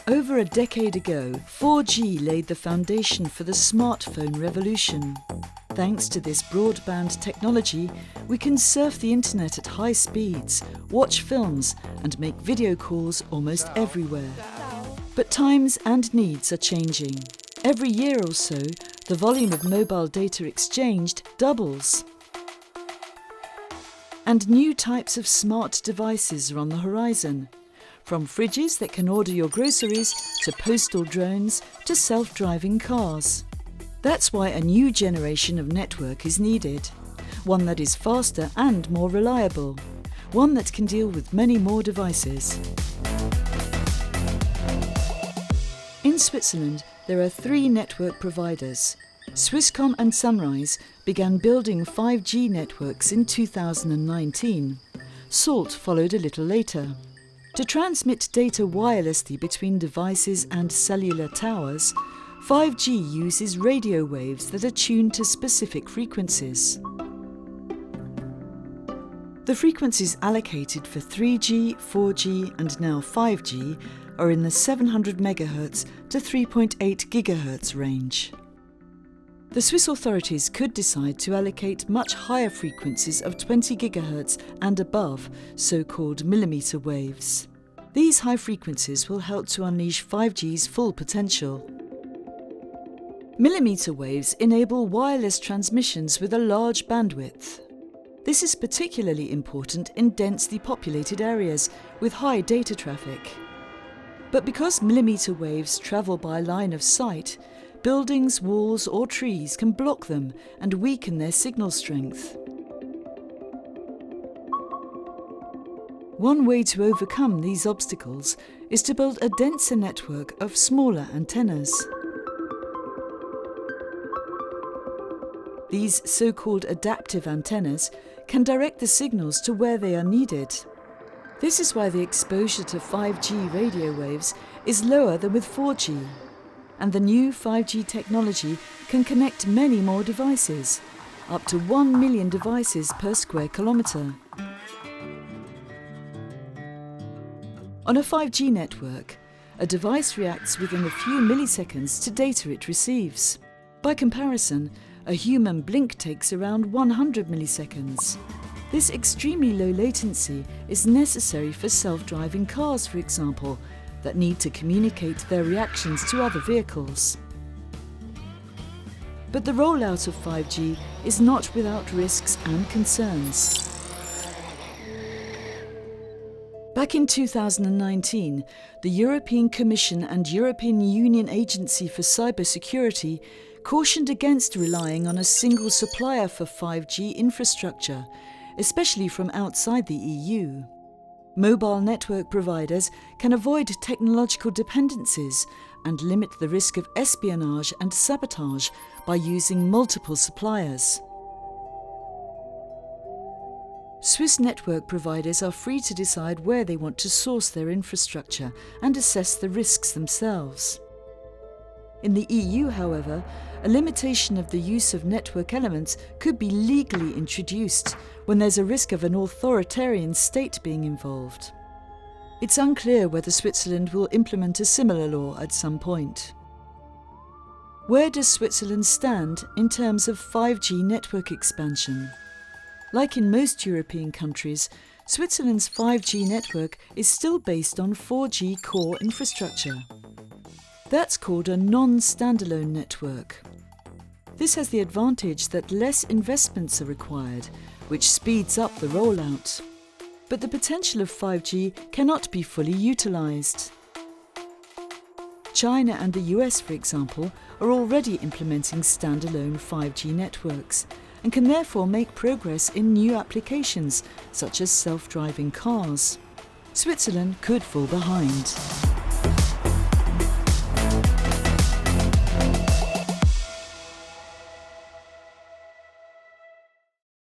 Over a decade ago, 4G laid the foundation for the smartphone revolution. Thanks to this broadband technology, we can surf the internet at high speeds, watch films, and make video calls almost everywhere. But times and needs are changing. Every year or so, the volume of mobile data exchanged doubles. And new types of smart devices are on the horizon. From fridges that can order your groceries, to postal drones, to self-driving cars. That's why a new generation of network is needed. One that is faster and more reliable. One that can deal with many more devices. In Switzerland, there are 3 network providers. Swisscom and Sunrise began building 5G networks in 2019. Salt followed a little later. To transmit data wirelessly between devices and cellular towers, 5G uses radio waves that are tuned to specific frequencies. The frequencies allocated for 3G, 4G and now 5G are in the 700 MHz to 3.8 GHz range. The Swiss authorities could decide to allocate much higher frequencies of 20 GHz and above, so-called millimeter waves. These high frequencies will help to unleash 5G's full potential. Millimeter waves enable wireless transmissions with a large bandwidth. This is particularly important in densely populated areas with high data traffic. But because millimeter waves travel by line of sight, buildings, walls or trees can block them and weaken their signal strength. One way to overcome these obstacles is to build a denser network of smaller antennas. These so-called adaptive antennas can direct the signals to where they are needed. This is why the exposure to 5G radio waves is lower than with 4G. And the new 5G technology can connect many more devices, up to 1 million devices per square kilometre. On a 5G network, a device reacts within a few milliseconds to data it receives. By comparison, a human blink takes around 100 milliseconds. This extremely low latency is necessary for self-driving cars, for example, that need to communicate their reactions to other vehicles. But the rollout of 5G is not without risks and concerns. Back in 2019, the European Commission and European Union Agency for Cybersecurity cautioned against relying on a single supplier for 5G infrastructure, especially from outside the EU. Mobile network providers can avoid technological dependencies and limit the risk of espionage and sabotage by using multiple suppliers. Swiss network providers are free to decide where they want to source their infrastructure and assess the risks themselves. In the EU, however, a limitation of the use of network elements could be legally introduced when there's a risk of an authoritarian state being involved. It's unclear whether Switzerland will implement a similar law at some point. Where does Switzerland stand in terms of 5G network expansion? Like in most European countries, Switzerland's 5G network is still based on 4G core infrastructure. That's called a non-standalone network. This has the advantage that less investments are required, which speeds up the rollout. But the potential of 5G cannot be fully utilised. China and the US, for example, are already implementing standalone 5G networks and can therefore make progress in new applications such as self-driving cars. Switzerland could fall behind.